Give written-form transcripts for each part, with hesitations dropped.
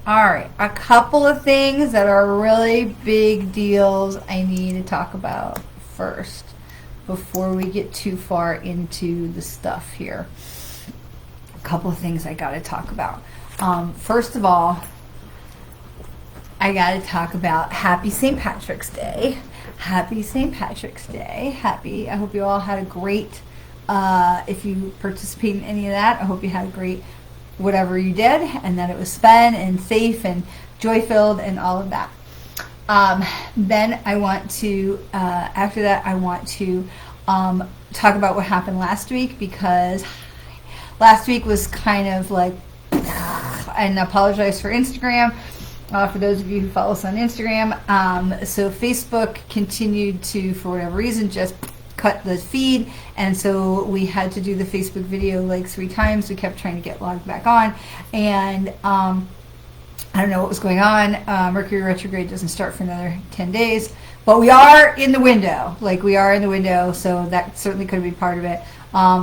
All right, a couple of things that are really big deals I need to talk about first before we get too far into the stuff here. A couple of things I got to talk about. First of all, I got to talk about Happy St. Patrick's Day. Happy St. Patrick's Day. I hope you all had a great, if you participate in any of that, I hope you had a great whatever you did, and that it was fun and safe and joy-filled and all of that. Then I want to, after that, I want to talk about what happened last week, because last week was kind of like, and I apologize for Instagram, for those of you who follow us on Instagram. So Facebook continued to, for whatever reason, just cut the feed, and so we had to do the Facebook video like 3 times. We kept trying to get logged back on, and I don't know what was going on. Mercury retrograde doesn't start for another 10 days, but we are in the window. So that certainly could be part of it.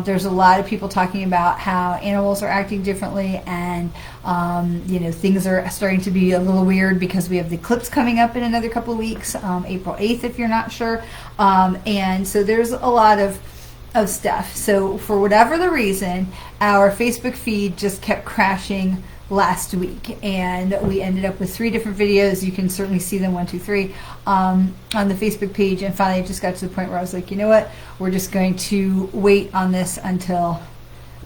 There's a lot of people talking about how animals are acting differently, and things are starting to be a little weird because we have the eclipse coming up in another couple of weeks, April 8th if you're not sure, and so there's a lot of stuff. So for whatever the reason, our Facebook feed just kept crashing last week, and we ended up with 3 different videos. You can certainly see them, 1, 2, 3, on the Facebook page, and finally it just got to the point where I was like, you know what, we're just going to wait on this until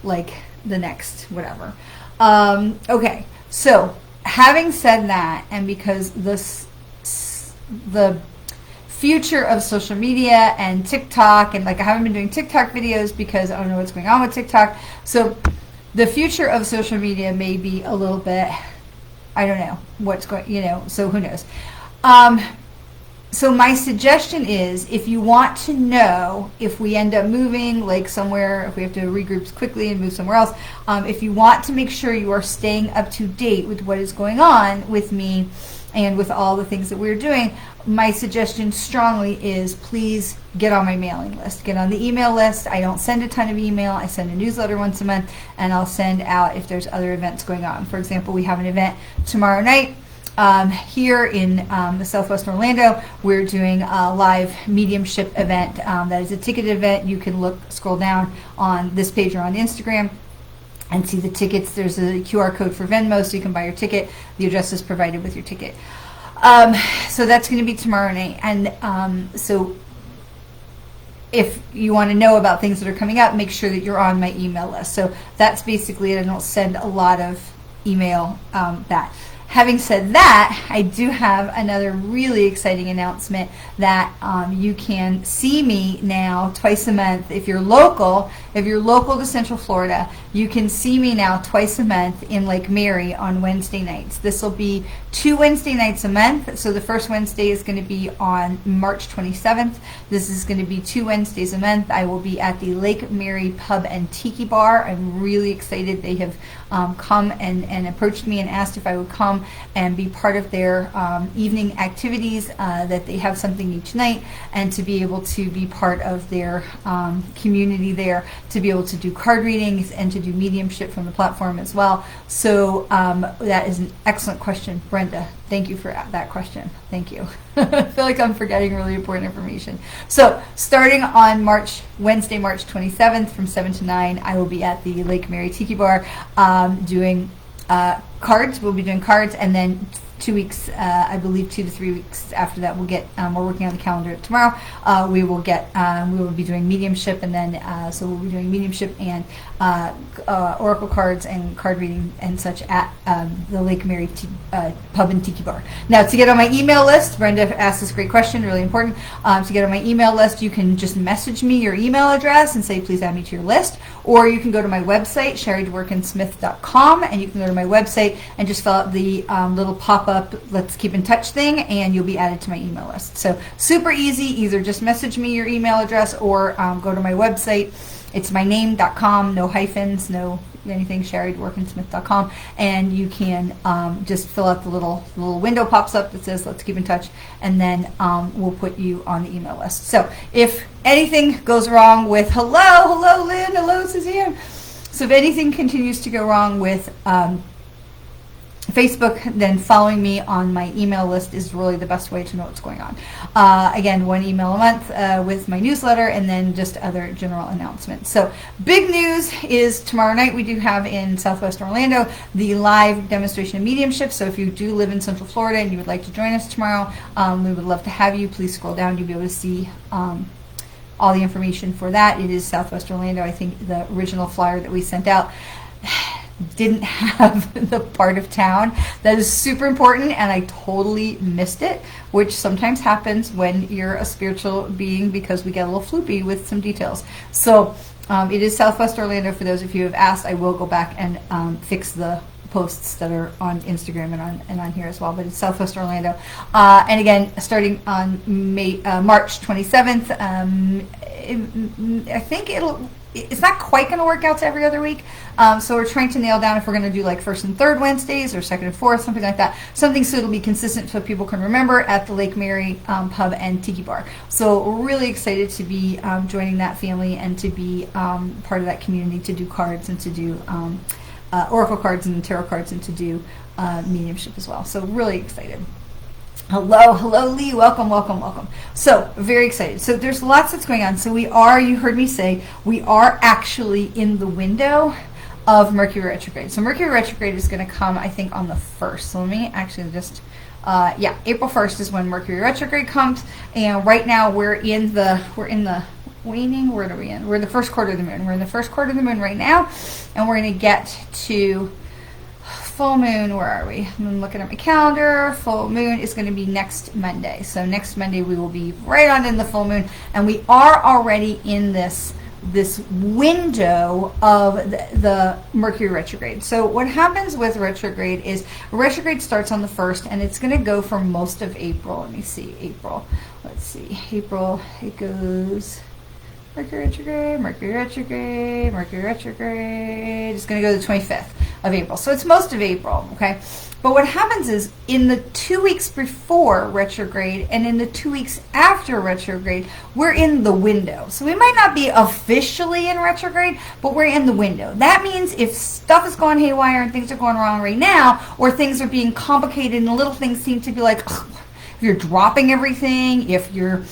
like the next whatever. Okay, so having said that, and because the future of social media and TikTok, and like I haven't been doing TikTok videos because I don't know what's going on with TikTok, so the future of social media may be a little bit, I don't know what's going, so who knows. So my suggestion is, if you want to know if we end up moving like somewhere, if we have to regroup quickly and move somewhere else, if you want to make sure you are staying up to date with what is going on with me and with all the things that we're doing, my suggestion strongly is please get on my mailing list. Get on the email list. I don't send a ton of email. I send a newsletter once a month, and I'll send out if there's other events going on. For example, we have an event tomorrow night here in the Southwest Orlando. We're doing a live mediumship event. That is a ticketed event. You can scroll down on this page or on Instagram and see the tickets. There's a QR code for Venmo, so you can buy your ticket. The address is provided with your ticket. So that's going to be tomorrow night. And so if you want to know about things that are coming up, make sure that you're on my email list. So that's basically it. I don't send a lot of email that. Having said that, I do have another really exciting announcement that you can see me now twice a month. If you're local to Central Florida, you can see me now twice a month in Lake Mary on Wednesday nights. This will be 2 Wednesday nights a month. So the first Wednesday is going to be on March 27th. This is going to be 2 Wednesdays a month. I will be at the Lake Mary Pub and Tiki Bar. I'm really excited. They have come and approached me and asked if I would come and be part of their evening activities, that they have something each night, and to be able to be part of their community there, to be able to do card readings and to do mediumship from the platform as well. So that is an excellent question, Brenda. Thank you for that question. Thank you. I feel like I'm forgetting really important information. So starting on Wednesday, March 27th from 7 to 9, I will be at the Lake Mary Tiki Bar doing cards. We'll be doing cards, and then 2 weeks, I believe 2 to 3 weeks after that, we'll get, we're working on the calendar tomorrow, we will be doing mediumship, and then, so we'll be doing mediumship and oracle cards and card reading and such at the Lake Mary Pub and Tiki Bar. Now, to get on my email list, Brenda asked this great question, really important. To get on my email list, you can just message me your email address and say, please add me to your list, or you can go to my website, Dworkin-Smith.com, and you can go to my website and just fill out the little pop-up let's keep in touch thing, and you'll be added to my email list. So super easy. Either just message me your email address or go to my website. It's my name.com, no hyphens, no anything, Dworkin-Smith.com, and you can just fill out the little window pops up that says let's keep in touch, and then we'll put you on the email list. So if anything goes wrong with hello Lynn, hello Suzanne, so if anything continues to go wrong with Facebook, then following me on my email list is really the best way to know what's going on. Again, one email a month with my newsletter, and then just other general announcements. So big news is tomorrow night we do have in Southwest Orlando the live demonstration of mediumship. So if you do live in Central Florida and you would like to join us tomorrow, we would love to have you. Please scroll down. You'll be able to see all the information for that. It is Southwest Orlando. I think the original flyer that we sent out didn't have the part of town that is super important, and I totally missed it, which sometimes happens when you're a spiritual being, because we get a little floopy with some details. So it is Southwest Orlando. For those of you who have asked, I will go back and fix the posts that are on Instagram and on here as well, but it's Southwest Orlando. And again, starting on March 27th, I think it's not quite going to work out to every other week. So we're trying to nail down if we're going to do like first and third Wednesdays or second and fourth, something like that. Something so it'll be consistent so people can remember at the Lake Mary Pub and Tiki Bar. So we're really excited to be joining that family and to be part of that community, to do cards and to do oracle cards and tarot cards and to do mediumship as well. So really excited. Hello Lee, welcome. So very excited. So there's lots that's going on. So you heard me say, we are actually in the window of Mercury retrograde. So Mercury retrograde is going to come, I think, on the 1st. So let me actually just, April 1st is when Mercury retrograde comes. And right now we're in the waning, where are we in? We're in the first quarter of the moon. We're in the first quarter of the moon right now, and we're going to get to full moon. Where are we? I'm looking at my calendar. Full moon is going to be next Monday. So next Monday we will be right on in the full moon, and we are already in this window of the Mercury retrograde. So what happens with retrograde is retrograde starts on the 1st, and it's going to go for most of April. Let me see. April. Let's see. April. It goes Mercury retrograde, Mercury retrograde, Mercury retrograde. It's going to go to the 25th of April. So it's most of April, okay? But what happens is in the 2 weeks before retrograde and in the 2 weeks after retrograde, we're in the window. So we might not be officially in retrograde, but we're in the window. That means if stuff is going haywire and things are going wrong right now, or things are being complicated and little things seem to be like, ugh, if you're dropping everything, if your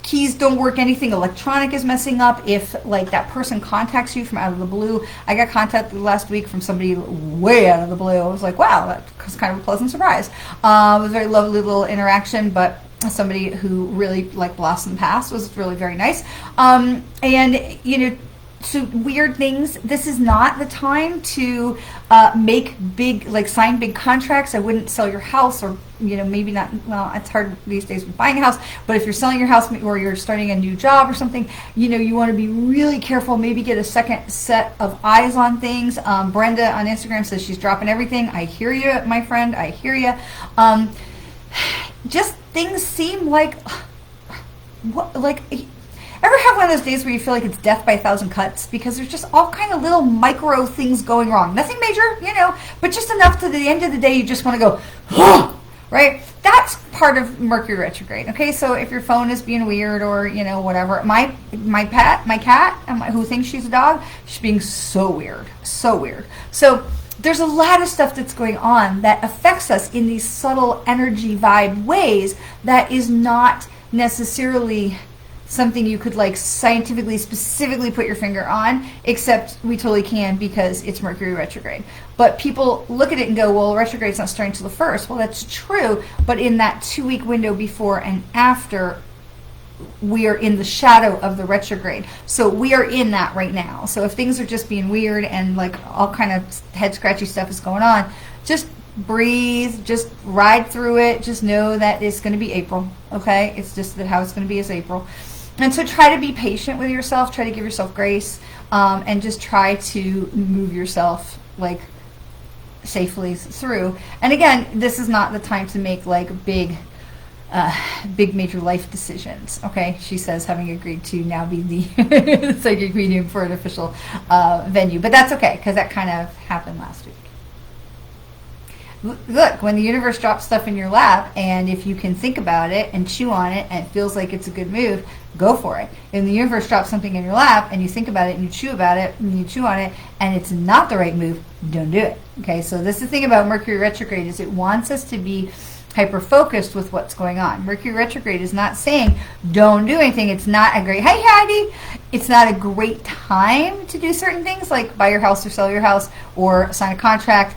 keys don't work, anything electronic is messing up, if like that person contacts you from out of the blue. I got contacted last week from somebody way out of the blue. I was like, wow, that was kind of a pleasant surprise. It was a very lovely little interaction, but somebody who really like blossomed past was really very nice. So weird things. This is not the time to make big, like sign big contracts. I wouldn't sell your house, or maybe not. Well, it's hard these days with buying a house. But if you're selling your house or you're starting a new job or something, you want to be really careful. Maybe get a second set of eyes on things. Brenda on Instagram says she's dropping everything. I hear you, my friend. I hear you. Just things seem like Ever have one of those days where you feel like it's death by a thousand cuts? Because there's just all kind of little micro things going wrong. Nothing major, but just enough to the end of the day you just want to go, oh, right? That's part of Mercury retrograde. Okay, so if your phone is being weird or, whatever. My cat, who thinks she's a dog, she's being so weird. So there's a lot of stuff that's going on that affects us in these subtle energy vibe ways that is not necessarily something you could like scientifically specifically put your finger on, except we totally can because it's Mercury retrograde. But people look at it and go, well, retrograde's not starting till the 1st. Well, that's true, but in that 2-week window before and after, we are in the shadow of the retrograde. So we are in that right now. So if things are just being weird and like all kind of head scratchy stuff is going on, just breathe, just ride through it. Just know that it's going to be April, okay? It's just that how it's going to be is April. And so try to be patient with yourself, try to give yourself grace, and just try to move yourself like safely through. And again, this is not the time to make like big major life decisions, okay? She says, having agreed to now be the psychic medium for an official venue. But that's okay, because that kind of happened last week. look, when the universe drops stuff in your lap, and if you can think about it and chew on it and it feels like it's a good move, go for it. If the universe drops something in your lap and you think about it and you chew about it and you chew on it and it's not the right move, don't do it. Okay, so this is the thing about Mercury retrograde, is it wants us to be hyper-focused with what's going on. Mercury retrograde is not saying don't do anything. It's not a great, hey Heidi, it's not a great time to do certain things like buy your house or sell your house or sign a contract.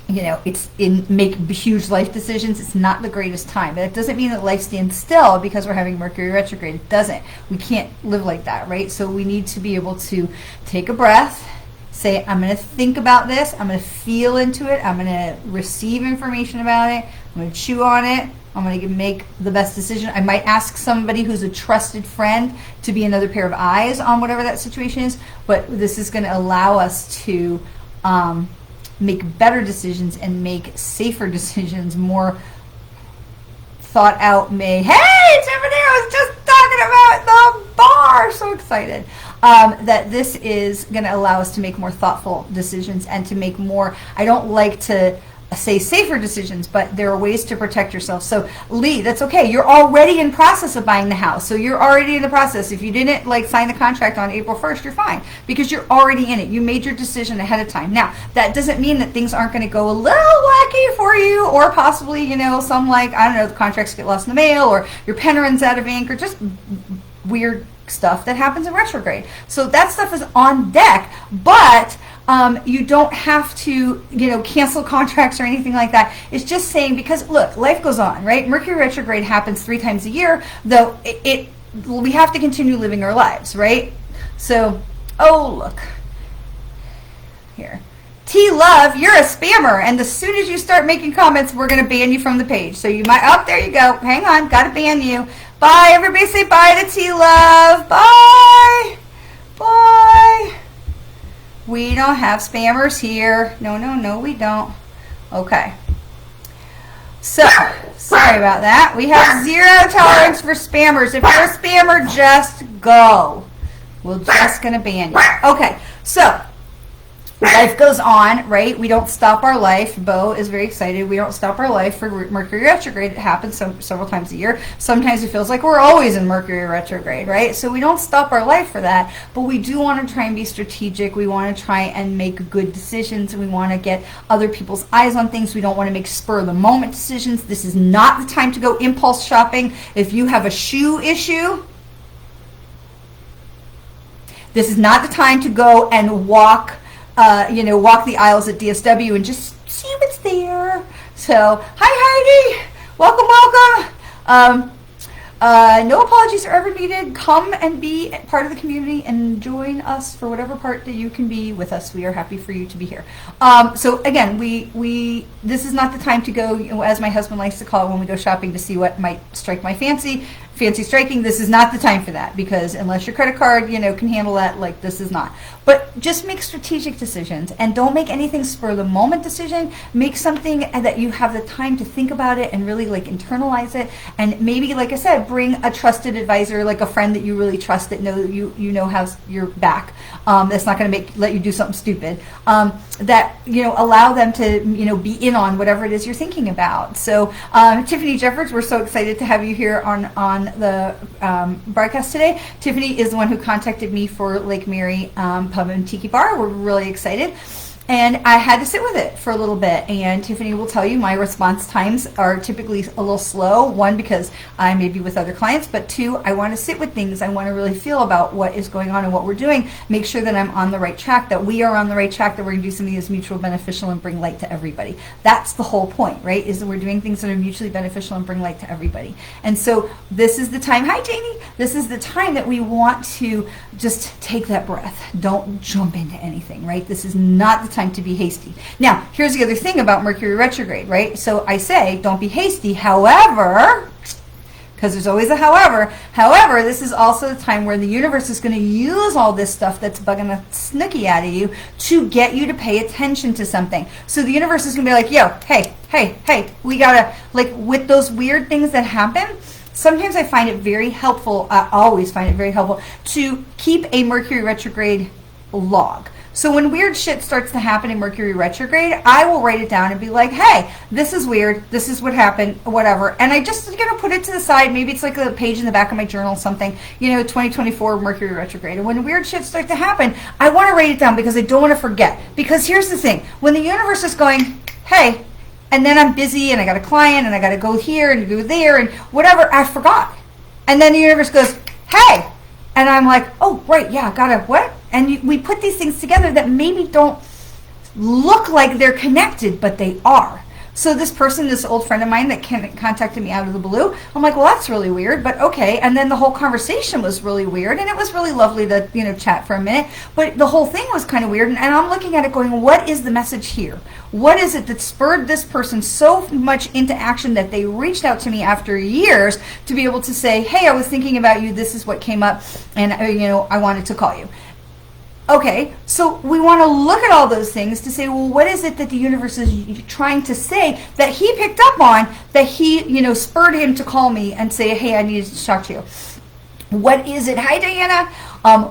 It's make huge life decisions. It's not the greatest time. But it doesn't mean that life stands still because we're having Mercury retrograde. It doesn't. We can't live like that, right? So we need to be able to take a breath, say, I'm going to think about this. I'm going to feel into it. I'm going to receive information about it. I'm going to chew on it. I'm going to make the best decision. I might ask somebody who's a trusted friend to be another pair of eyes on whatever that situation is. But this is going to allow us to make better decisions and make safer decisions, more thought out. Hey, Tiffany, I was just talking about the bar. So excited that this is going to allow us to make more thoughtful decisions and to make more, I don't like to say safer decisions, but there are ways to protect yourself. So Lee, that's okay. You're already in process of buying the house. So you're already in the process. If you didn't sign the contract on April 1st, you're fine because you're already in it. You made your decision ahead of time. Now, that doesn't mean that things aren't going to go a little wacky for you, or possibly, some the contracts get lost in the mail, or your pen runs out of ink, or just weird stuff that happens in retrograde. So that stuff is on deck, but you don't have to, cancel contracts or anything like that. It's just saying, because look, life goes on, right? Mercury retrograde happens 3 times a year, though we have to continue living our lives, right? So, look here. T-Love, you're a spammer, and as soon as you start making comments, we're going to ban you from the page. So you might, there you go. Hang on, got to ban you. Bye, everybody say bye to T-Love. Bye. Bye. We don't have spammers here. No, we don't. Okay. So, sorry about that. We have 0 tolerance for spammers. If you're a spammer, just go. We're just going to ban you. Okay, so life goes on, right? We don't stop our life. Bo is very excited. We don't stop our life for Mercury retrograde. It happens several times a year. Sometimes it feels like we're always in Mercury retrograde, right? So we don't stop our life for that, but we do want to try and be strategic. We want to try and make good decisions. We want to get other people's eyes on things. We don't want to make spur-of-the-moment decisions. This is not the time to go impulse shopping. If you have a shoe issue, this is not the time to go and walk the aisles at DSW and just see what's there. So, hi Heidi, welcome. No apologies are ever needed. Come and be part of the community and join us for whatever part that you can be with us. We are happy for you to be here. So again, this is not the time to go, as my husband likes to call it, when we go shopping, to see what might strike my fancy striking. This is not the time for that, because unless your credit card, can handle that, this is not. But just make strategic decisions, and don't make anything spur of the moment decision. Make something that you have the time to think about it and really internalize it. And maybe, like I said, bring a trusted advisor, like a friend that you really trust, that has your back. That's not going to let you do something stupid. That allow them to be in on whatever it is you're thinking about. So Tiffany Jeffords, we're so excited to have you here on the broadcast today. Tiffany is the one who contacted me for Lake Mary Pub and Tiki Bar. We're really excited. And I had to sit with it for a little bit. And Tiffany will tell you my response times are typically a little slow. 1, because I may be with other clients, but 2, I want to sit with things. I want to really feel about what is going on and what we're doing. Make sure that I'm on the right track, that we are on the right track, that we're going to do something that's mutually beneficial and bring light to everybody. That's the whole point, right? Is that we're doing things that are mutually beneficial and bring light to everybody. And so this is the time. Hi, Janie. This is the time that we want to just take that breath. Don't jump into anything, right? This is not the time to be hasty. Now, here's the other thing about Mercury retrograde, right? So I say, don't be hasty. However, because there's always a however, this is also the time where the universe is going to use all this stuff that's bugging the snooky out of you to get you to pay attention to something. So the universe is going to be like, yo, hey, we got to, with those weird things that happen, sometimes I find it very helpful, I always find it very helpful, to keep a Mercury retrograde log. So when weird shit starts to happen in Mercury retrograde, I will write it down and be like, hey, this is weird. This is what happened, whatever. And I just put it to the side. Maybe it's like a page in the back of my journal, something, 2024 Mercury retrograde. And when weird shit starts to happen, I want to write it down because I don't want to forget. Because here's the thing. When the universe is going, hey, and then I'm busy and I got a client and I got to go here and go there and whatever, I forgot. And then the universe goes, hey, and I'm like, oh, right, yeah, gotta, what? And we put these things together that maybe don't look like they're connected, but they are. So this person, this old friend of mine that contacted me out of the blue, I'm like, well, that's really weird, but okay. And then the whole conversation was really weird, and it was really lovely to, chat for a minute. But the whole thing was kind of weird, and I'm looking at it going, what is the message here? What is it that spurred this person so much into action that they reached out to me after years to be able to say, hey, I was thinking about you, this is what came up, and, I wanted to call you. Okay, so we want to look at all those things to say, well, what is it that the universe is trying to say that he picked up on, that he, spurred him to call me and say, hey, I need to talk to you. What is it? Hi, Diana.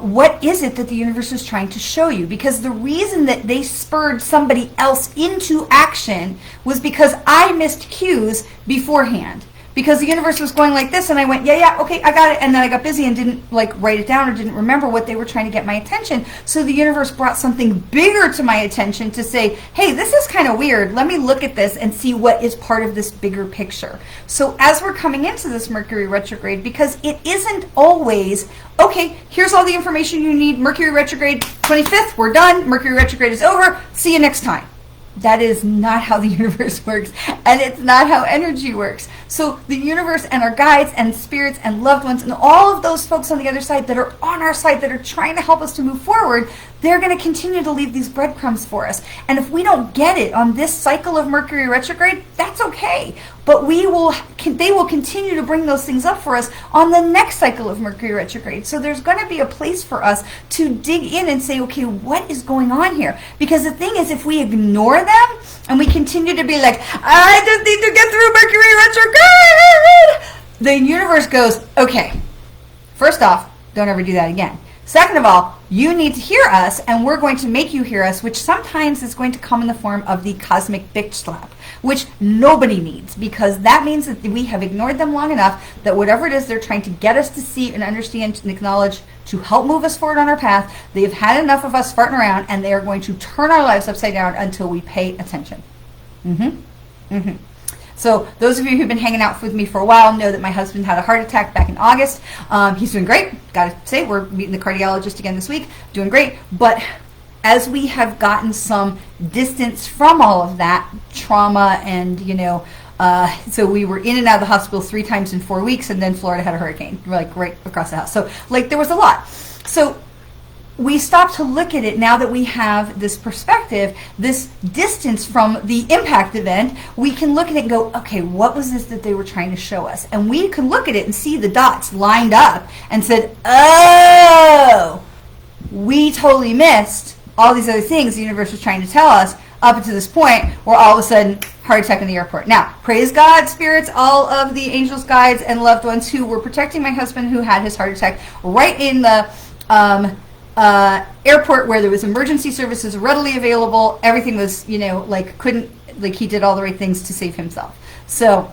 What is it that the universe is trying to show you? Because the reason that they spurred somebody else into action was because I missed cues beforehand. Because the universe was going like this, and I went, yeah, okay, I got it. And then I got busy and didn't write it down or didn't remember what they were trying to get my attention. So the universe brought something bigger to my attention to say, hey, this is kind of weird. Let me look at this and see what is part of this bigger picture. So as we're coming into this Mercury retrograde, because it isn't always, okay, here's all the information you need. Mercury retrograde, 25th, we're done. Mercury retrograde is over. See you next time. That is not how the universe works, and it's not how energy works. So the universe and our guides and spirits and loved ones and all of those folks on the other side that are on our side that are trying to help us to move forward, they're going to continue to leave these breadcrumbs for us. And if we don't get it on this cycle of Mercury retrograde, that's okay. But they will continue to bring those things up for us on the next cycle of Mercury retrograde. So there's going to be a place for us to dig in and say, okay, what is going on here? Because the thing is, if we ignore them and we continue to be like, I just need to get through Mercury retrograde, the universe goes, okay, first off, don't ever do that again. Second of all, you need to hear us, and we're going to make you hear us, which sometimes is going to come in the form of the cosmic bitch slap, which nobody needs, because that means that we have ignored them long enough that whatever it is they're trying to get us to see and understand and acknowledge to help move us forward on our path, they've had enough of us farting around, and they are going to turn our lives upside down until we pay attention. So those of you who've been hanging out with me for a while know that my husband had a heart attack back in August. He's doing great. Got to say, we're meeting the cardiologist again this week. Doing great. But as we have gotten some distance from all of that trauma and, so we were in and out of the hospital 3 times in 4 weeks, and then Florida had a hurricane, right across the house. So, there was a lot. So we stop to look at it now that we have this perspective, this distance from the impact event. We can look at it and go, okay, what was this that they were trying to show us? And we can look at it and see the dots lined up and said, oh, we totally missed all these other things the universe was trying to tell us up until this point, where all of a sudden, heart attack in the airport. Now, praise God, spirits, all of the angels, guides, and loved ones who were protecting my husband who had his heart attack right in the airport where there was emergency services readily available. Everything was, he did all the right things to save himself. So,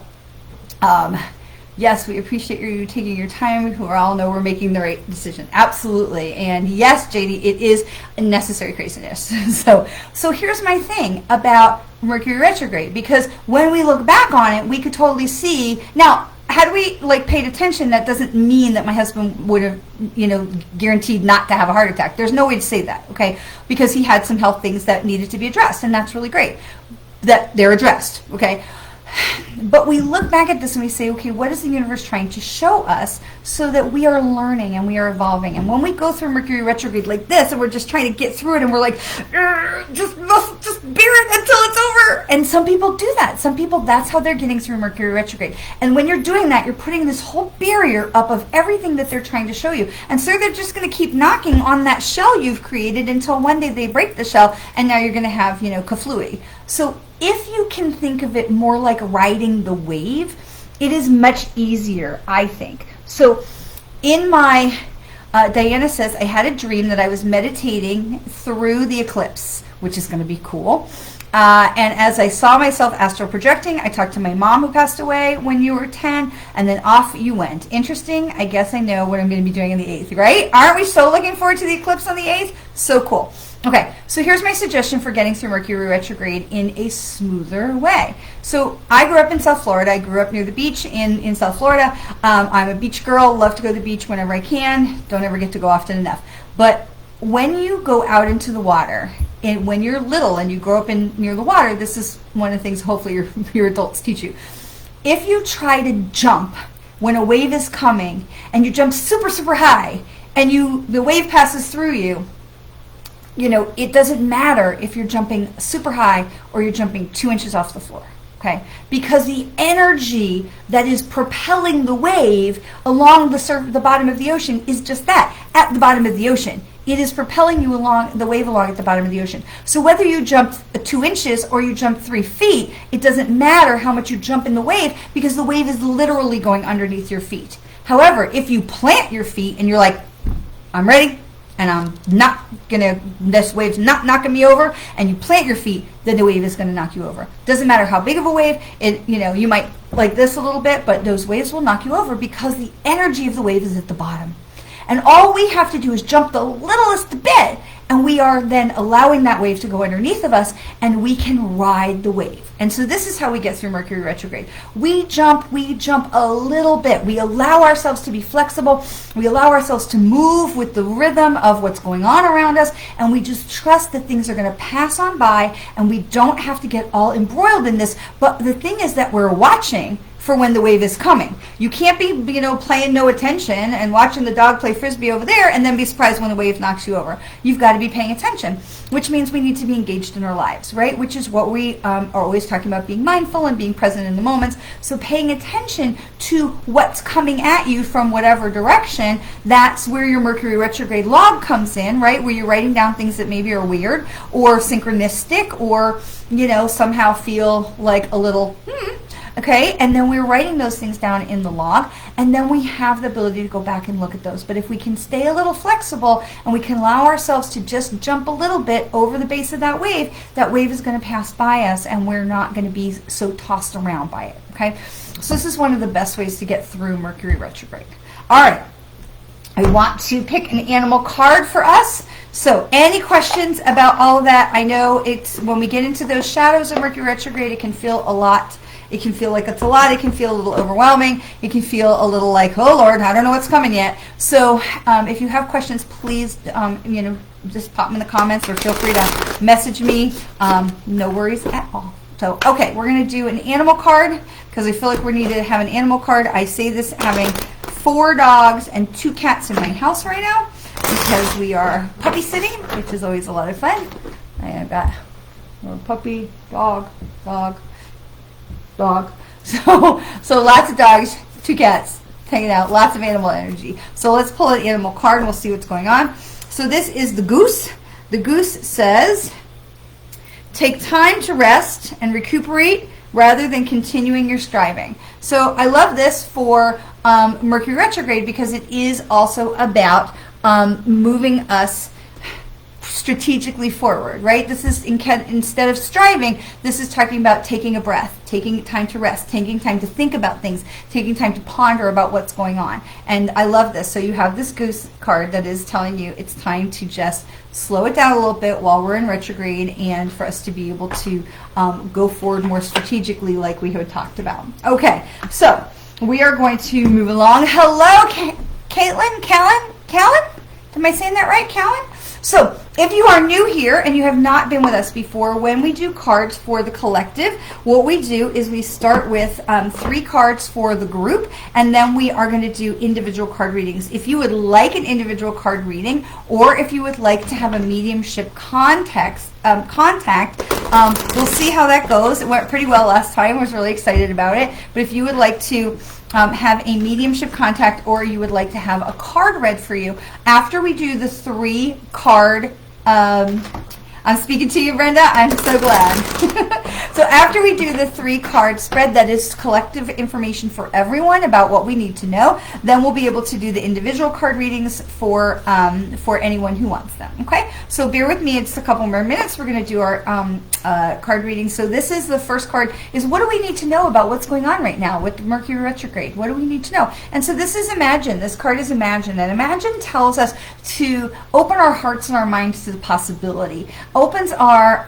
yes, we appreciate you taking your time. We all know we're making the right decision. Absolutely. And yes, JD, it is necessary craziness. So here's my thing about Mercury retrograde, because when we look back on it, we could totally see. Now, had we paid attention, that doesn't mean that my husband would have, guaranteed not to have a heart attack. There's no way to say that, okay? Because he had some health things that needed to be addressed, and that's really great that they're addressed, okay? But we look back at this and we say, okay, what is the universe trying to show us so that we are learning and we are evolving? And when we go through Mercury retrograde like this and we're just trying to get through it and we're like, just bear it until it's over. And some people do that. Some people, that's how they're getting through Mercury retrograde. And when you're doing that, you're putting this whole barrier up of everything that they're trying to show you. And so they're just going to keep knocking on that shell you've created until one day they break the shell and now you're going to have, kaflooey. So if you can think of it more like riding the wave, it is much easier, I think. So in my Diana says, I had a dream that I was meditating through the eclipse, which is going to be cool. And as I saw myself astral projecting, I talked to my mom who passed away when you were 10, and then off you went. Interesting. I guess I know what I'm going to be doing on the 8th, right? Aren't we so looking forward to the eclipse on the 8th? So cool. Okay, so here's my suggestion for getting through Mercury retrograde in a smoother way. So I grew up in South Florida. I grew up near the beach in South Florida. I'm a beach girl, love to go to the beach whenever I can. Don't ever get to go often enough. But when you go out into the water, and when you're little and you grow up near the water, this is one of the things hopefully your adults teach you. If you try to jump when a wave is coming and you jump super, super high and the wave passes through you, it doesn't matter if you're jumping super high or you're jumping 2 inches off the floor, okay? Because the energy that is propelling the wave along the bottom of the ocean is just that, at the bottom of the ocean. It is propelling you along the wave along at the bottom of the ocean. So whether you jump 2 inches or you jump 3 feet, it doesn't matter how much you jump in the wave because the wave is literally going underneath your feet. However, if you plant your feet and you're like, I'm ready, and I'm not this wave's not knocking me over, and you plant your feet, then the wave is gonna knock you over. Doesn't matter how big of a wave, you might like this a little bit, but those waves will knock you over because the energy of the wave is at the bottom. And all we have to do is jump the littlest bit, and we are then allowing that wave to go underneath of us, and we can ride the wave. And so this is how we get through Mercury retrograde. We jump a little bit. We allow ourselves to be flexible. We allow ourselves to move with the rhythm of what's going on around us, and we just trust that things are going to pass on by, and we don't have to get all embroiled in this. But the thing is that we're watching for when the wave is coming. You can't be, paying no attention and watching the dog play frisbee over there and then be surprised when the wave knocks you over. You've got to be paying attention, which means we need to be engaged in our lives, right? Which is what we are always talking about, being mindful and being present in the moments. So paying attention to what's coming at you from whatever direction, that's where your Mercury retrograde log comes in, right? Where you're writing down things that maybe are weird or synchronistic or, somehow feel like a little, okay, and then we're writing those things down in the log, and then we have the ability to go back and look at those. But if we can stay a little flexible and we can allow ourselves to just jump a little bit over the base of that wave is going to pass by us, and we're not going to be so tossed around by it, okay? So this is one of the best ways to get through Mercury retrograde. All right, I want to pick an animal card for us. So any questions about all of that? I know it's when we get into those shadows of Mercury retrograde, it can feel a lot. It can feel like it's a lot. It can feel a little overwhelming. It can feel a little like, oh Lord, I don't know what's coming yet. So if you have questions, please, just pop them in the comments or feel free to message me. No worries at all. So, okay, we're going to do an animal card because I feel like we need to have an animal card. I say this having 4 dogs and 2 cats in my house right now because we are puppy sitting, which is always a lot of fun. I've got a puppy, dog. So lots of dogs, 2 cats hanging out, lots of animal energy. So let's pull an animal card and we'll see what's going on. So this is the goose. The goose says, take time to rest and recuperate rather than continuing your striving. So I love this for Mercury retrograde because it is also about moving us strategically forward, right? This is instead of striving, this is talking about taking a breath, taking time to rest, taking time to think about things, taking time to ponder about what's going on. And I love this. So you have this goose card that is telling you it's time to just slow it down a little bit while we're in retrograde and for us to be able to go forward more strategically like we had talked about. Okay, so we are going to move along. Hello, Callan? Am I saying that right, Callan? So if you are new here and you have not been with us before, when we do cards for the collective, what we do is we start with 3 cards for the group, and then we are going to do individual card readings. If you would like an individual card reading, or if you would like to have a mediumship contact, we'll see how that goes. It went pretty well last time. I was really excited about it. But if you would like to have a mediumship contact, or you would like to have a card read for you, after we do the 3 card, I'm speaking to you, Brenda. I'm so glad. So So after we do the 3-card spread that is collective information for everyone about what we need to know, then we'll be able to do the individual card readings for anyone who wants them. Okay, so bear with me, it's a couple more minutes. We're going to do our card reading. So this is the first card, is what do we need to know about what's going on right now with Mercury retrograde? What do we need to know? And so this is Imagine. This card is Imagine, and Imagine tells us to open our hearts and our minds to the possibility. Opens our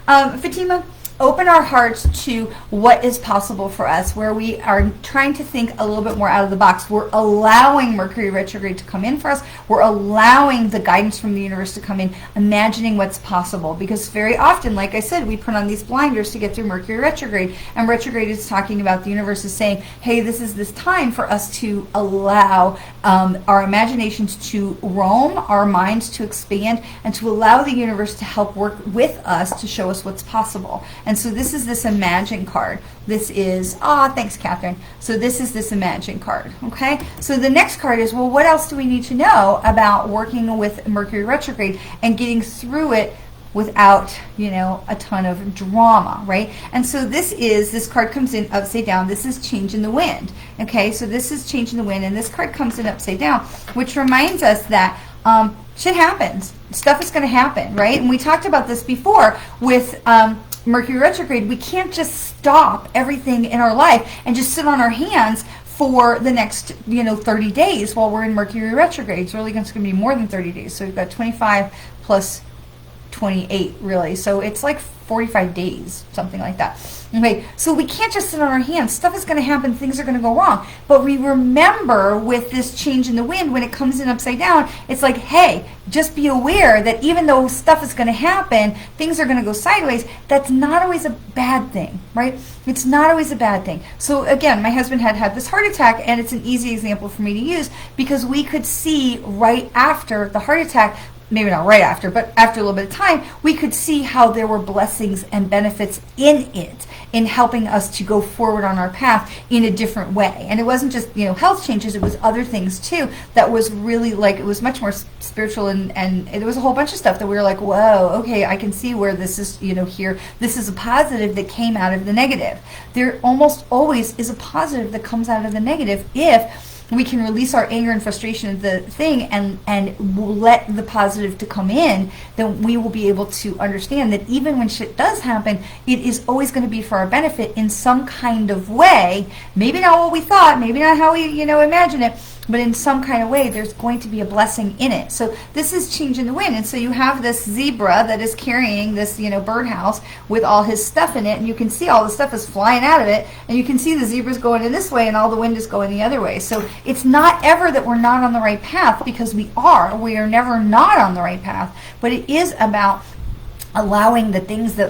Fatima, open our hearts to what is possible for us, where we are trying to think a little bit more out of the box. We're allowing Mercury retrograde to come in for us. We're allowing the guidance from the universe to come in, imagining what's possible. Because very often, like I said, we put on these blinders to get through Mercury retrograde. And retrograde is talking about the universe is saying, hey, this is this time for us to allow our imaginations to roam, our minds to expand, and to allow the universe to help work with us to show us what's possible. And so this is this Imagine card. This is, thanks, Catherine. So this is this Imagine card, okay? So the next card is, well, what else do we need to know about working with Mercury retrograde and getting through it without, a ton of drama, right? And so this card comes in upside down. This is Change in the Wind, okay? So this is Change in the Wind, and this card comes in upside down, which reminds us that shit happens. Stuff is going to happen, right? And we talked about this before with Mercury retrograde. We can't just stop everything in our life and just sit on our hands for the next 30 days while we're in Mercury retrograde. It's really going to be more than 30 days. So we've got 25 plus 28 really. So it's like 45 days, something like that. Okay, so we can't just sit on our hands. Stuff is going to happen. Things are going to go wrong. But we remember with this Change in the Wind, when it comes in upside down, it's like, hey, just be aware that even though stuff is going to happen, things are going to go sideways. That's not always a bad thing, right? It's not always a bad thing. So again, my husband had this heart attack, and it's an easy example for me to use because we could see right after the heart attack, maybe not right after, but after a little bit of time, we could see how there were blessings and benefits in it, in helping us to go forward on our path in a different way. And it wasn't just, health changes, it was other things too that was really it was much more spiritual, and there was a whole bunch of stuff that we were like, whoa, okay, I can see where this is, here, this is a positive that came out of the negative. There almost always is a positive that comes out of the negative if we can release our anger and frustration of the thing and let the positive to come in, then we will be able to understand that even when shit does happen, it is always going to be for our benefit in some kind of way. Maybe not what we thought, maybe not how we, imagine it, but in some kind of way, there's going to be a blessing in it. So this is Change in the Wind. And so you have this zebra that is carrying this, birdhouse with all his stuff in it. And you can see all the stuff is flying out of it. And you can see the zebra's going in this way and all the wind is going the other way. So it's not ever that we're not on the right path, because we are. We are never not on the right path. But it is about allowing the things that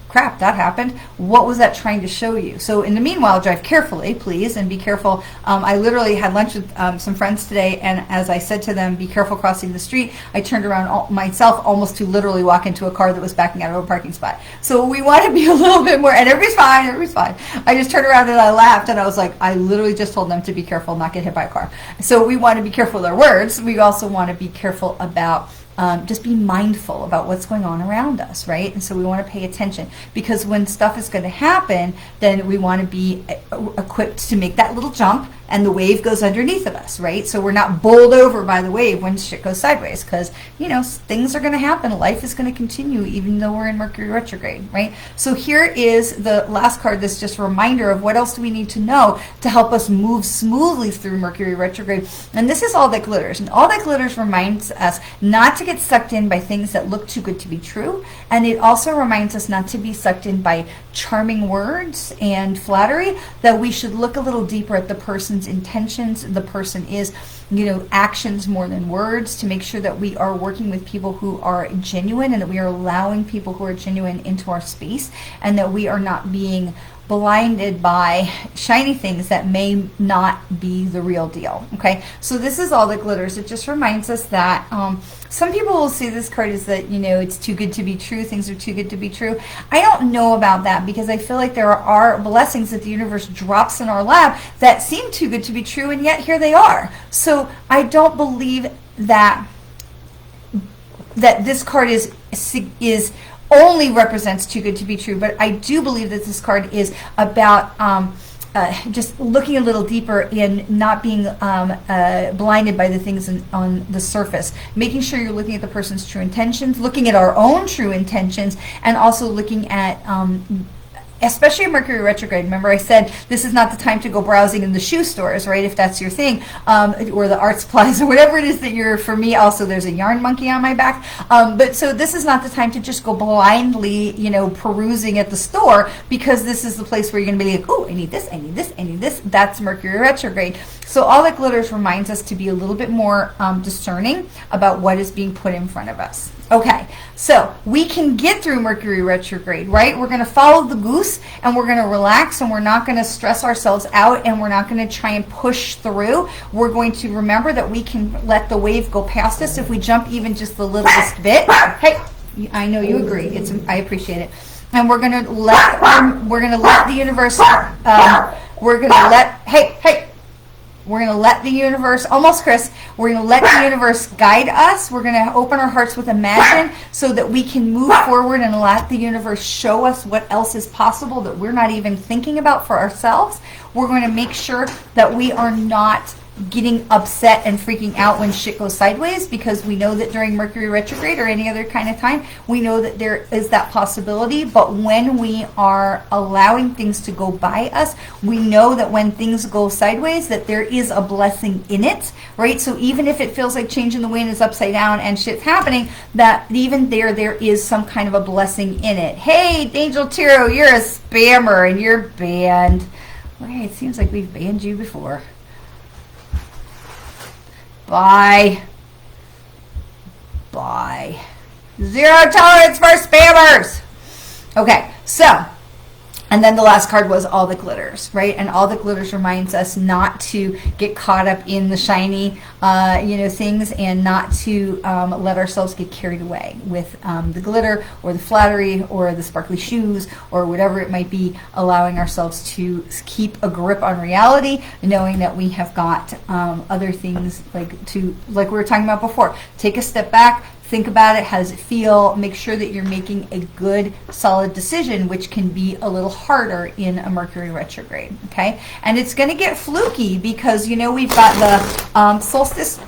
crap, that happened. What was that trying to show you? So in the meanwhile, drive carefully, please, and be careful. I literally had lunch with some friends today, and as I said to them, be careful crossing the street, I turned around myself almost to literally walk into a car that was backing out of a parking spot. So we want to be a little bit more, and everybody's fine. I just turned around and I laughed, and I was like, I literally just told them to be careful, not get hit by a car. So we want to be careful with our words. We also want to be careful about just be mindful about what's going on around us, right? And so we want to pay attention, because when stuff is going to happen, then we want to be equipped to make that little jump, and the wave goes underneath of us, right? So we're not bowled over by the wave when shit goes sideways, because, things are going to happen. Life is going to continue even though we're in Mercury retrograde, right? So here is the last card. This just a reminder of what else do we need to know to help us move smoothly through Mercury retrograde. And this is All That Glitters. And All That Glitters reminds us not to get sucked in by things that look too good to be true. And it also reminds us not to be sucked in by charming words and flattery, that we should look a little deeper at the person's intentions. The person is, actions more than words, to make sure that we are working with people who are genuine, and that we are allowing people who are genuine into our space, and that we are not being blinded by shiny things that may not be the real deal. Okay, so this is All That Glitters. It just reminds us that some people will see this card as that, it's too good to be true. Things are too good to be true. I don't know about that, because I feel like there are blessings that the universe drops in our lap that seem too good to be true, and yet here they are. So I don't believe that this card is only represents too good to be true, but I do believe that this card is about just looking a little deeper in not being blinded by the things on the surface, making sure you're looking at the person's true intentions, looking at our own true intentions, and also looking at especially in Mercury retrograde. Remember I said this is not the time to go browsing in the shoe stores, right, if that's your thing, or the art supplies or whatever it is that you're, for me also there's a yarn monkey on my back, but so this is not the time to just go blindly, perusing at the store, because this is the place where you're going to be like, oh, I need this, I need this, I need this. That's Mercury retrograde. So all that glitters reminds us to be a little bit more discerning about what is being put in front of us. Okay, so we can get through Mercury retrograde, right? We're going to follow the goose, and we're going to relax, and we're not going to stress ourselves out, and we're not going to try and push through. We're going to remember that we can let the wave go past us if we jump even just the littlest bit. Hey, I know you agree. I appreciate it. And we're going to let the universe. We're going to let the universe, almost Chris, we're going to let the universe guide us. We're going to open our hearts with imagine so that we can move forward and let the universe show us what else is possible that we're not even thinking about for ourselves. We're going to make sure that we are not getting upset and freaking out when shit goes sideways, because we know that during Mercury retrograde or any other kind of time, we know that there is that possibility. But when we are allowing things to go by us, we know that when things go sideways, that there is a blessing in it, right? So even if it feels like changing the wind is upside down and shit's happening, that even there is some kind of a blessing in it. Hey, Angel Tiro, you're a spammer and you're banned. Okay, it seems like we've banned you before. Bye. Zero tolerance for spammers. Okay, so, and then the last card was all the glitters, right? And all the glitters reminds us not to get caught up in the shiny, things, and not to let ourselves get carried away with the glitter or the flattery or the sparkly shoes or whatever it might be, allowing ourselves to keep a grip on reality, knowing that we have got other things like we were talking about before. Take a step back. Think about it. How does it feel? Make sure that you're making a good, solid decision, which can be a little harder in a Mercury retrograde, okay? And it's going to get fluky because, we've got the solstice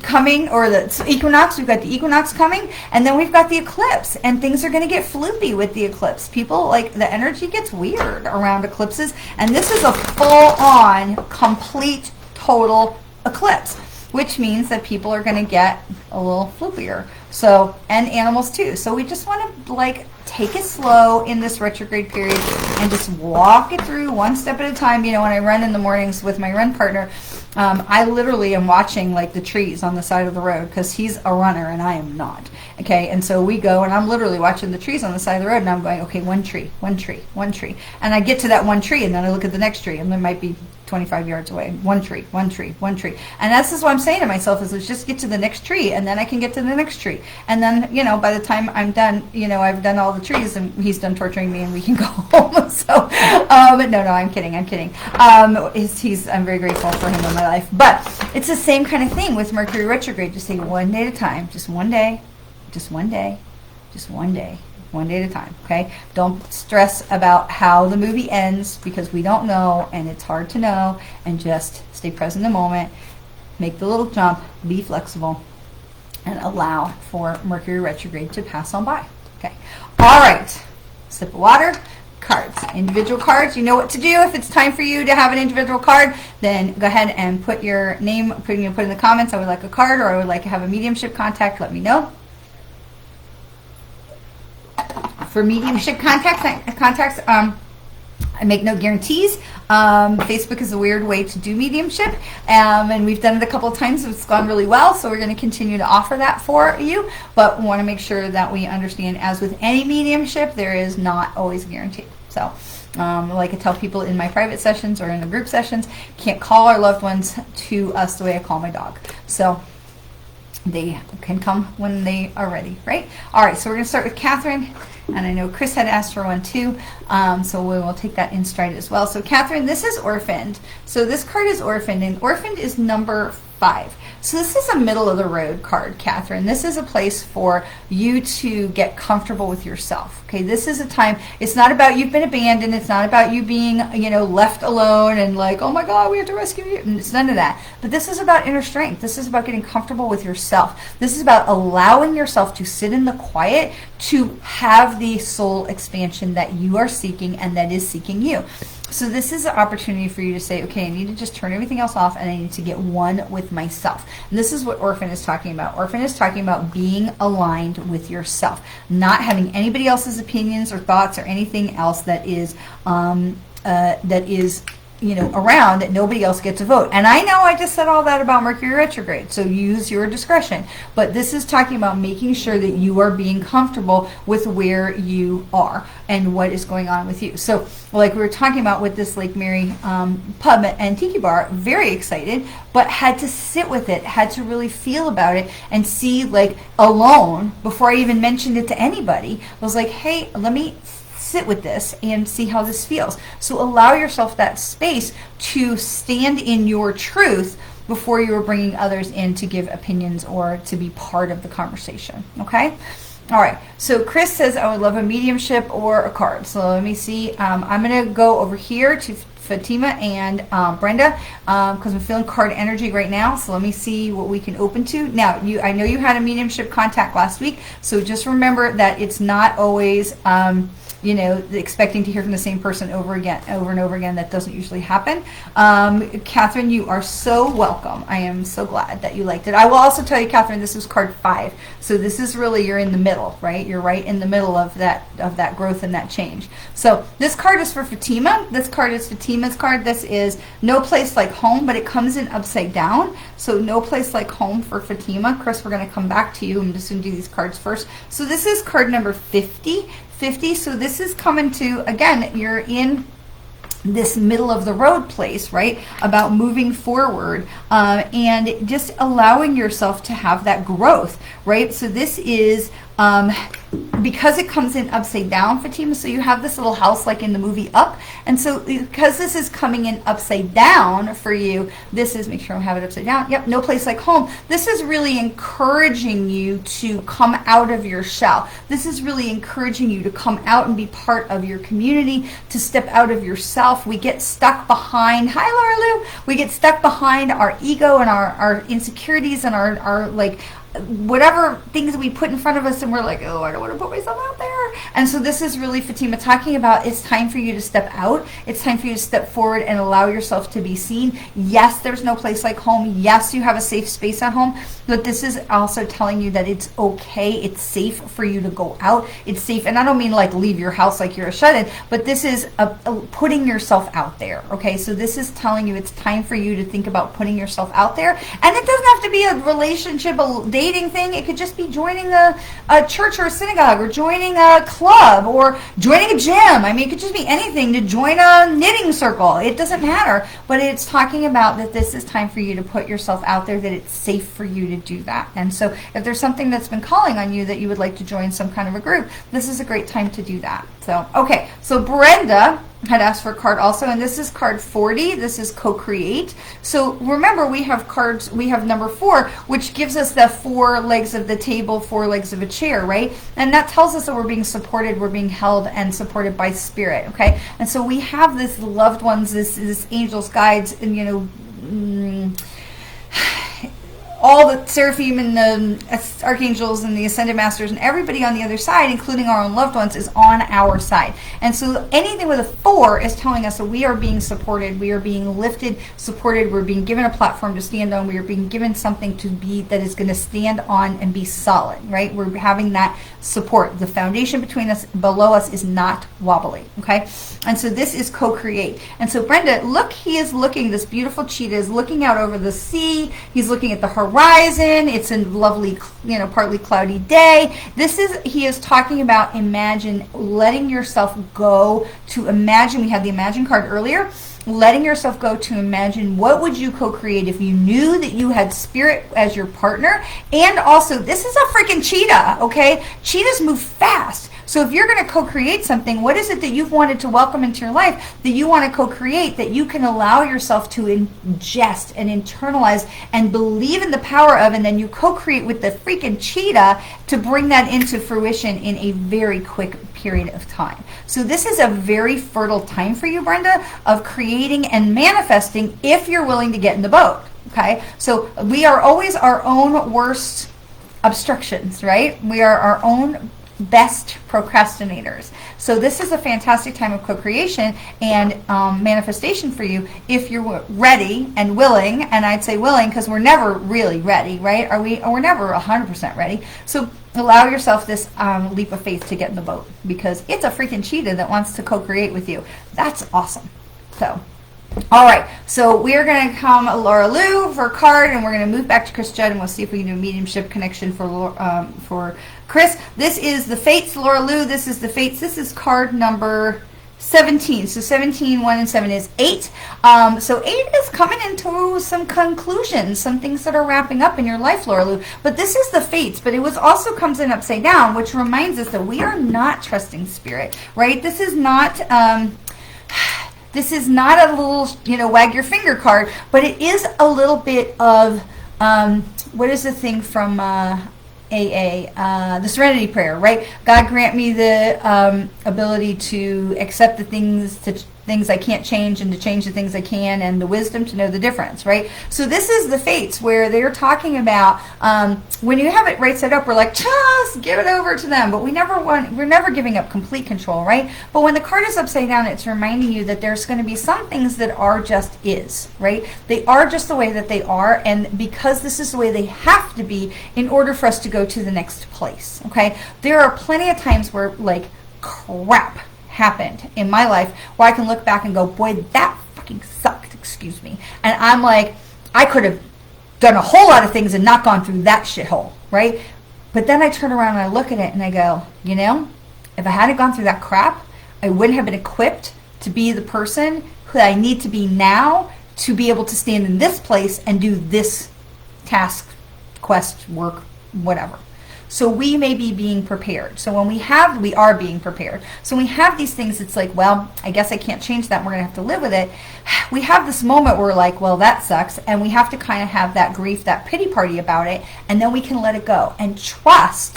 coming, or the equinox. We've got the equinox coming, and then we've got the eclipse, and things are going to get floopy with the eclipse. People, the energy gets weird around eclipses, and this is a full-on, complete, total eclipse, which means that people are going to get a little floopier. So, and animals too. So we just want to take it slow in this retrograde period and just walk it through one step at a time. When I run in the mornings with my run partner, I literally am watching the trees on the side of the road, because he's a runner and I am not. Okay, and so we go, and I'm literally watching the trees on the side of the road, and I'm going, okay, one tree, one tree, one tree. And I get to that one tree, and then I look at the next tree, and there might be 25 yards away. One tree, one tree, one tree. And that's just what I'm saying to myself is, let's just get to the next tree, and then I can get to the next tree. And then, by the time I'm done, I've done all the trees, and he's done torturing me, and we can go home. So, but no, I'm kidding. I'm very grateful for him in my life. But it's the same kind of thing with Mercury retrograde. Just take one day at a time, just one day, just one day, just one day. One day at a time, okay? Don't stress about how the movie ends, because we don't know, and it's hard to know, and just stay present in the moment, make the little jump, be flexible, and allow for Mercury retrograde to pass on by, okay? All right, sip of water, cards. Individual cards, you know what to do. If it's time for you to have an individual card, then go ahead and put your name, put in the comments, I would like a card, or I would like to have a mediumship contact, let me know. For mediumship contacts, I make no guarantees. Facebook is a weird way to do mediumship, and we've done it a couple of times. It's gone really well, so we're going to continue to offer that for you, but we want to make sure that we understand, as with any mediumship, there is not always guaranteed. So, like I tell people in my private sessions or in the group sessions, can't call our loved ones to us the way I call my dog. So they can come when they are ready, right? All right, so we're going to start with Catherine, and I know Chris had asked for one too, so we will take that in stride as well. So Catherine, this is Orphaned. So this card is Orphaned, and Orphaned is number 5. So this is a middle of the road card, Catherine. This is a place for you to get comfortable with yourself. Okay, this is a time, it's not about you've been abandoned. It's not about you being, left alone and like, oh my God, we have to rescue you. It's none of that. But this is about inner strength. This is about getting comfortable with yourself. This is about allowing yourself to sit in the quiet, to have the soul expansion that you are seeking and that is seeking you. So this is an opportunity for you to say, okay, I need to just turn everything else off and I need to get one with myself. And this is what Orphan is talking about. Orphan is talking about being aligned with yourself, not having anybody else's opinions or thoughts or anything else that is around that nobody else gets a vote. And I know I just said all that about Mercury retrograde, so use your discretion. But this is talking about making sure that you are being comfortable with where you are and what is going on with you. So like we were talking about with this Lake Mary pub and tiki bar, very excited, but had to sit with it, had to really feel about it and see like alone before I even mentioned it to anybody. I was like, hey, let me sit with this and see how this feels. So allow yourself that space to stand in your truth before you are bringing others in to give opinions or to be part of the conversation. Okay? All right. So Chris says, I would love a mediumship or a card. So let me see. I'm going to go over here to Fatima and Brenda because I'm feeling card energy right now. So let me see what we can open to. Now, I know you had a mediumship contact last week. So just remember that it's not always expecting to hear from the same person over and over again. That doesn't usually happen. Catherine, you are so welcome. I am so glad that you liked it. I will also tell you, Catherine, this is card 5. So this is really, you're in the middle, right? You're right in the middle of that growth and that change. So this card is for Fatima. This card is Fatima's card. This is No Place Like Home, but it comes in upside down. So No Place Like Home for Fatima. Chris, we're going to come back to you. I'm just going to do these cards first. So this is card number 50. So this is coming to, again, you're in this middle of the road place, right? About moving forward and just allowing yourself to have that growth, right? So this is because it comes in upside down, Fatima, so you have this little house like in the movie Up. And so because this is coming in upside down for you, this is, make sure I have it upside down. Yep, No Place Like Home. This is really encouraging you to come out of your shell. This is really encouraging you to come out and be part of your community, to step out of yourself. We get stuck behind, hi Laura Lou, we get stuck behind our ego and our insecurities and our like, whatever things we put in front of us, and we're like, oh, I don't want to put myself out there. And so this is really Fatima talking about, it's time for you to step out. It's time for you to step forward and allow yourself to be seen. Yes, there's no place like home. Yes, you have a safe space at home, but this is also telling you that it's okay. It's safe for you to go out. It's safe. And I don't mean like leave your house like you're a shut-in, but this is putting yourself out there. Okay, so this is telling you it's time for you to think about putting yourself out there. And it doesn't have to be a relationship, a dating thing. It could just be joining a church or a synagogue, or joining a club, or joining a gym. I mean, it could just be anything, to join a knitting circle. It doesn't matter. But it's talking about that this is time for you to put yourself out there, that it's safe for you to do that. And so if there's something that's been calling on you that you would like to join some kind of a group, this is a great time to do that. So, okay. So Brenda had asked for a card also, and this is card 40. This is co-create. So remember, we have cards, we have number 4, which gives us the 4 legs of the table, 4 legs of a chair, right? And that tells us that we're being supported, we're being held and supported by spirit, okay? And so we have this loved ones, this angels, guides, and all the seraphim and the archangels and the ascended masters and everybody on the other side, including our own loved ones, is on our side. And so anything with a 4 is telling us that we are being supported, we are being lifted, supported, we're being given a platform to stand on, we are being given something to be that is going to stand on and be solid, right? We're having that support. The foundation between us, below us, is not wobbly, okay? And so this is co-create. And so Brenda, look, he is looking, this beautiful cheetah is looking out over the sea, he's looking at the horizon, it's a lovely, partly cloudy day. He is talking about imagine, letting yourself go to imagine. We had the imagine card earlier. Letting yourself go to imagine, what would you co-create if you knew that you had spirit as your partner? And also, this is a freaking cheetah, okay? Cheetahs move fast. So if you're going to co-create something, what is it that you've wanted to welcome into your life that you want to co-create, that you can allow yourself to ingest and internalize and believe in the power of, and then you co-create with the freaking cheetah to bring that into fruition in a very quick period of time. So this is a very fertile time for you, Brenda, of creating and manifesting if you're willing to get in the boat. Okay, so we are always our own worst obstructions, right? We are our own best procrastinators. So this is a fantastic time of co-creation and manifestation for you if you're ready and willing. And I'd say willing because we're never really ready, right? We're never 100% ready. So allow yourself this leap of faith to get in the boat, because it's a freaking cheetah that wants to co-create with you. That's awesome. So all right, so we are going to come Laura Lou for a card, and we're going to move back to Chris Judd, and we'll see if we can do a mediumship connection for Chris. This is the Fates, Laura Lou. This is the Fates. This is card number 17. So 17, 1 and 7 is 8. So 8 is coming into some conclusions, some things that are wrapping up in your life, Laura Lou. But this is the Fates, but it was also comes in upside down, which reminds us that we are not trusting spirit, right? This is not... this is not a little, wag your finger card, but it is a little bit of, what is the thing from AA? The Serenity Prayer, right? God grant me the ability to accept the things I can't change and to change the things I can, and the wisdom to know the difference, right? So this is the Fates, where they're talking about when you have it right side up, we're like, just give it over to them, but we're never giving up complete control, right? But when the card is upside down, it's reminding you that there's going to be some things that are just is, right? They are just the way that they are, and because this is the way they have to be in order for us to go to the next place, okay? There are plenty of times where, like, crap happened in my life where I can look back and go, boy, that fucking sucked, excuse me. And I'm like, I could have done a whole lot of things and not gone through that shithole, right? But then I turn around and I look at it and I go, if I hadn't gone through that crap, I wouldn't have been equipped to be the person who I need to be now to be able to stand in this place and do this task, quest, work, whatever. So we may be being prepared. So when we are being prepared. So when we have these things, it's like, well, I guess I can't change that. We're going to have to live with it. We have this moment where we're like, well, that sucks. And we have to kind of have that grief, that pity party about it. And then we can let it go and trust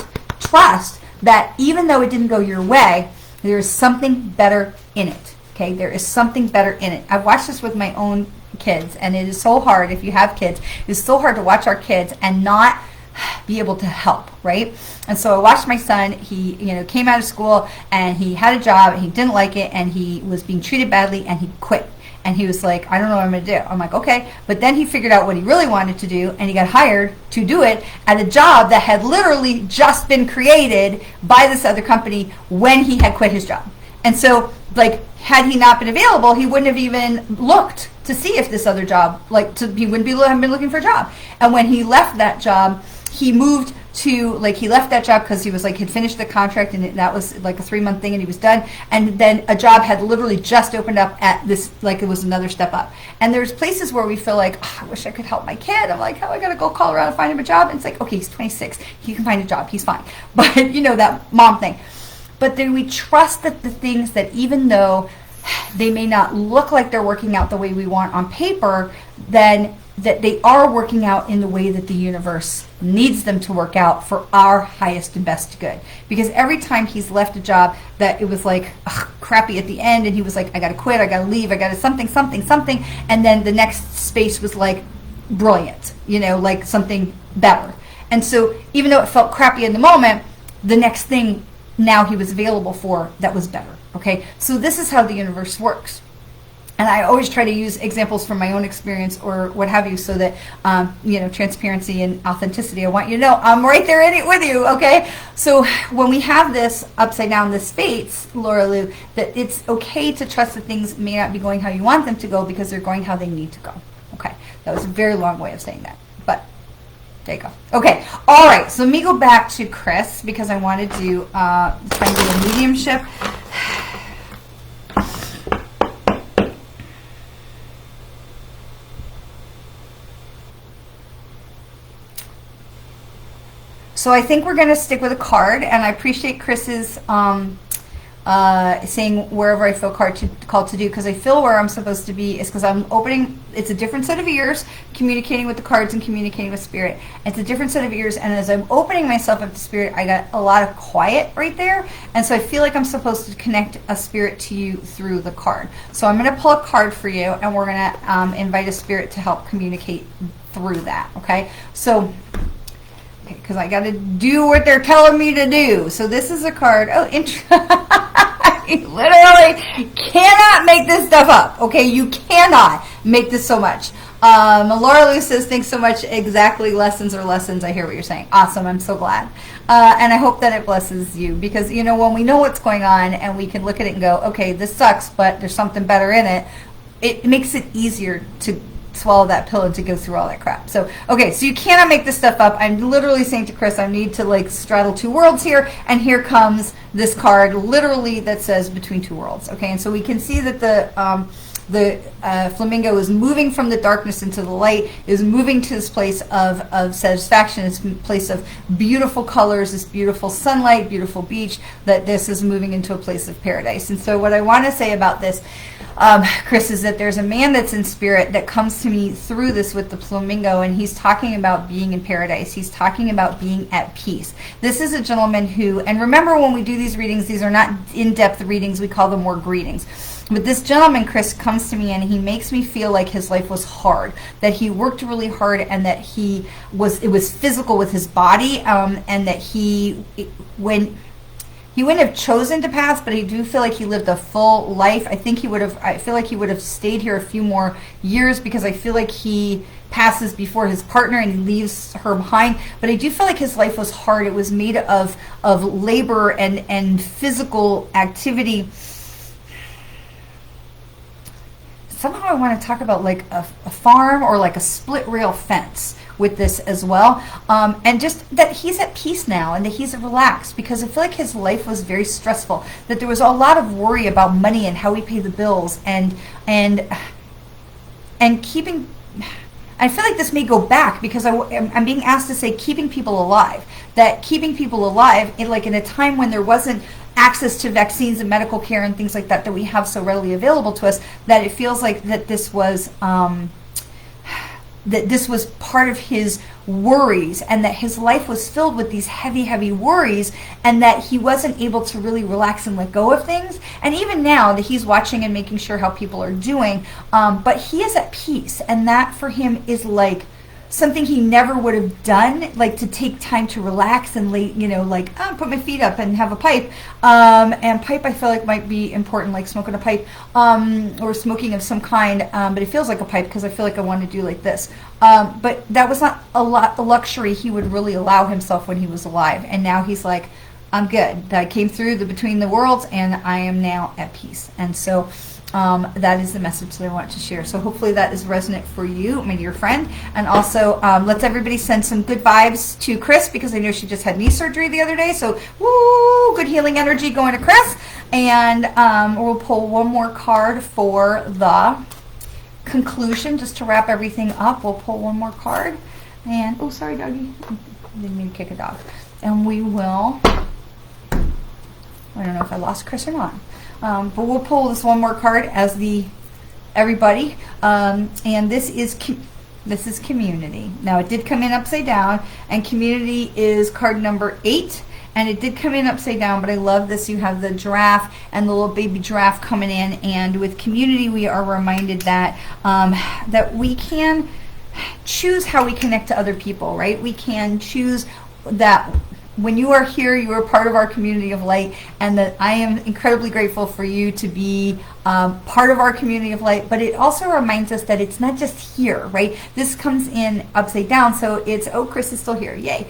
that even though it didn't go your way, there is something better in it. Okay. There is something better in it. I've watched this with my own kids, and it is so hard. If you have kids, it's so hard to watch our kids and not be able to help, right? And so I watched my son. He, came out of school and he had a job and he didn't like it and he was being treated badly and he quit. And he was like, I don't know what I'm going to do. I'm like, okay. But then he figured out what he really wanted to do, and he got hired to do it at a job that had literally just been created by this other company when he had quit his job. And so, like, had he not been available, he wouldn't have even looked to see if this other job, he wouldn't have been looking for a job. And when he left that job, he moved to, he left that job because he was he'd finished the contract, and that was like a 3-month thing, and he was done. And then a job had literally just opened up at this, it was another step up. And there's places where we feel like, I wish I could help my kid. I'm like, I got to go call around and find him a job. And it's like, okay, he's 26. He can find a job. He's fine. But, that mom thing. But then we trust that the things that, even though they may not look like they're working out the way we want on paper, then that they are working out in the way that the universe needs them to work out for our highest and best good. Because every time he's left a job that it was crappy at the end, and he was like, I got to quit, I got to leave, I got to something. And then the next space was brilliant, something better. And so even though it felt crappy in the moment, the next thing now he was available for that was better. Okay, so this is how the universe works. And I always try to use examples from my own experience or what have you, so that, transparency and authenticity. I want you to know I'm right there in it with you, okay? So when we have this upside down, this Fates, Laura Lou, that it's okay to trust that things may not be going how you want them to go because they're going how they need to go. Okay, that was a very long way of saying that, but there you go. Okay, all right, so let me go back to Chris because I wanted to try and do a mediumship. So I think we're going to stick with a card, and I appreciate Chris's saying wherever I feel called to do, because I feel where I'm supposed to be is because I'm opening, it's a different set of ears, communicating with the cards and communicating with spirit. It's a different set of ears, and as I'm opening myself up to spirit, I got a lot of quiet right there, and so I feel like I'm supposed to connect a spirit to you through the card. So I'm going to pull a card for you, and we're going to invite a spirit to help communicate through that, okay? So because I got to do what they're telling me to do. So this is a card. Oh, you literally cannot make this stuff up. Okay, you cannot make this so much. Laura Lou says, thanks so much. Exactly, lessons are lessons. I hear what you're saying. Awesome. I'm so glad. And I hope that it blesses you, because, you know, when we know what's going on and we can look at it and go, okay, this sucks, but there's something better in it, it makes it easier to swallow that pill and to go through all that crap. So, okay, so you cannot make this stuff up. I'm literally saying to Chris, I need to like straddle two worlds here, and here comes this card literally that says between two worlds. Okay, and so we can see that the flamingo is moving from the darkness into the light, is moving to this place of satisfaction, this place of beautiful colors, this beautiful sunlight, beautiful beach, that this is moving into a place of paradise. And so what I want to say about this, Chris, is that there's a man that's in spirit that comes to me through this with the flamingo, and he's talking about being in paradise. He's talking about being at peace. This is a gentleman who, and remember when we do these readings, these are not in-depth readings, we call them more greetings. But this gentleman, Chris, comes to me and he makes me feel like his life was hard, that he worked really hard, and that it was physical with his body, and that he wouldn't have chosen to pass, but I do feel like he lived a full life. I feel like he would have stayed here a few more years, because I feel like he passes before his partner and he leaves her behind. But I do feel like his life was hard. It was made of labor and physical activity. Somehow I want to talk about like a farm or like a split rail fence with this as well, and just that he's at peace now and that he's relaxed, because I feel like his life was very stressful, that there was a lot of worry about money and how we pay the bills, and keeping, I feel like this may go back, because I'm being asked to say keeping people alive, that keeping people alive in a time when there wasn't access to vaccines and medical care and things like that we have so readily available to us, that it feels like that this was part of his worries, and that his life was filled with these heavy worries, and that he wasn't able to really relax and let go of things. And even now that he's watching and making sure how people are doing, but he is at peace, and that for him is like something he never would have done, like to take time to relax and put my feet up and have a pipe. And pipe I feel like might be important, like smoking a pipe, or smoking of some kind, but it feels like a pipe because I feel like I want to do like this. But that was not a luxury he would really allow himself when he was alive. And now he's like, I'm good. I came through the between the worlds, and I am now at peace. And so that is the message that I want to share. So hopefully that is resonant for you, my dear friend. And also, let's everybody send some good vibes to Chris, because I know she just had knee surgery the other day. So, woo, good healing energy going to Chris. And we'll pull one more card for the conclusion, just to wrap everything up. We'll pull one more card. And, oh, sorry, doggy. Didn't mean to kick a dog. And we will, I don't know if I lost Chris or not. But we'll pull this one more card as everybody, and this is community. Now it did come in upside down, and community is card number 8, and it did come in upside down. But I love this. You have the giraffe and the little baby giraffe coming in, and with community, we are reminded that that we can choose how we connect to other people. Right? We can choose that. When you are here, you are part of our community of light, and that I am incredibly grateful for you to be part of our community of light. But it also reminds us that it's not just here, right? This comes in upside down, so it's, oh, Chris is still here, yay.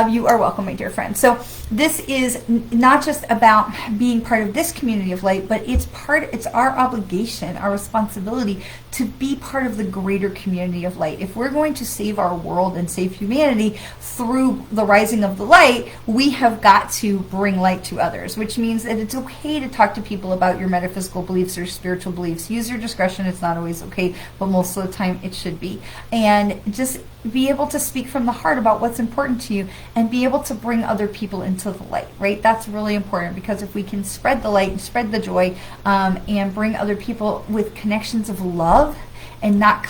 You are welcome, my dear friend. So this is not just about being part of this community of light, but it's our obligation, our responsibility to be part of the greater community of light. If we're going to save our world and save humanity through the rising of the light, we have got to bring light to others, which means that it's okay to talk to people about your metaphysical beliefs beliefs or spiritual beliefs. Use your discretion. It's not always okay, but most of the time it should be. And just be able to speak from the heart about what's important to you and be able to bring other people into the light, right? That's really important, because if we can spread the light and spread the joy, and bring other people with connections of love and not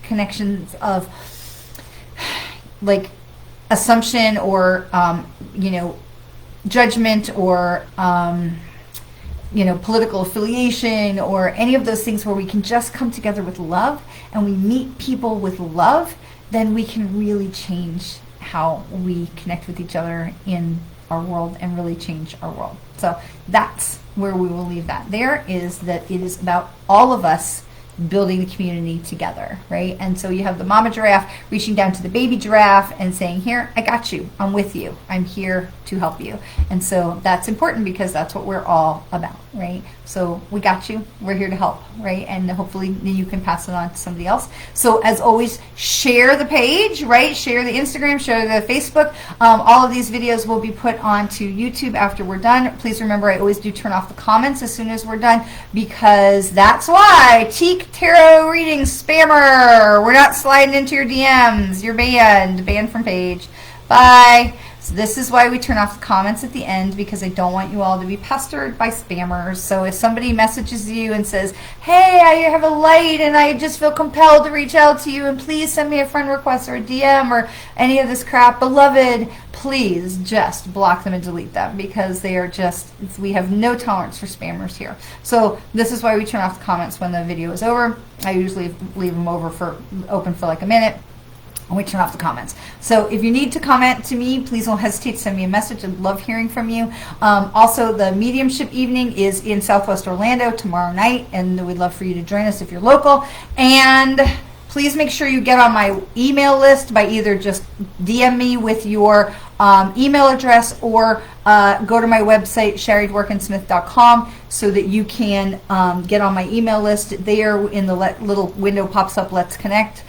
connections of like assumption or judgment or political affiliation or any of those things, where we can just come together with love and we meet people with love, then we can really change how we connect with each other in our world and really change our world. So that's where we will leave that. There is that it is about all of us building the community together, right? And so you have the mama giraffe reaching down to the baby giraffe and saying, here, I got you. I'm with you. I'm here to help you. And so that's important, because that's what we're all about, right? So we got you. We're here to help, right? And hopefully you can pass it on to somebody else. So as always, share the page, right? Share the Instagram, share the Facebook. All of these videos will be put onto YouTube after we're done. Please remember, I always do turn off the comments as soon as we're done, because that's why. Teak Tarot reading spammer. We're not sliding into your DMs. You're banned from page. Bye. So this is why we turn off the comments at the end, because I don't want you all to be pestered by spammers. So if somebody messages you and says, hey, I have a light and I just feel compelled to reach out to you, and please send me a friend request or a DM or any of this crap, beloved, please just block them and delete them, because they are just, we have no tolerance for spammers here. So this is why we turn off the comments when the video is over. I usually leave them open for like a minute. And we turn off the comments. So if you need to comment to me, please don't hesitate to send me a message. I'd love hearing from you. Also, the mediumship evening is in Southwest Orlando tomorrow night, and we'd love for you to join us if you're local. And please make sure you get on my email list by either just DM me with your email address or go to my website, Dworkin-Smith.com, so that you can get on my email list. There in the little window pops up, Let's Connect.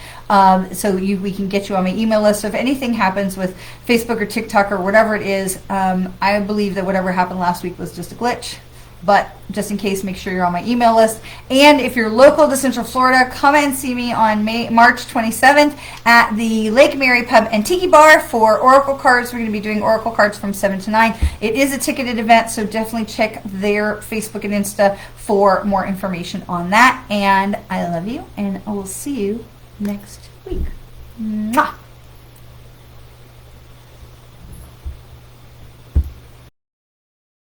So we can get you on my email list. So if anything happens with Facebook or TikTok or whatever it is, I believe that whatever happened last week was just a glitch. But just in case, make sure you're on my email list. And if you're local to Central Florida, come and see me on March 27th at the Lake Mary Pub and Tiki Bar for Oracle cards. We're going to be doing Oracle cards from 7 to 9. It is a ticketed event, so definitely check their Facebook and Insta for more information on that. And I love you, and I will see you next week. Mwah!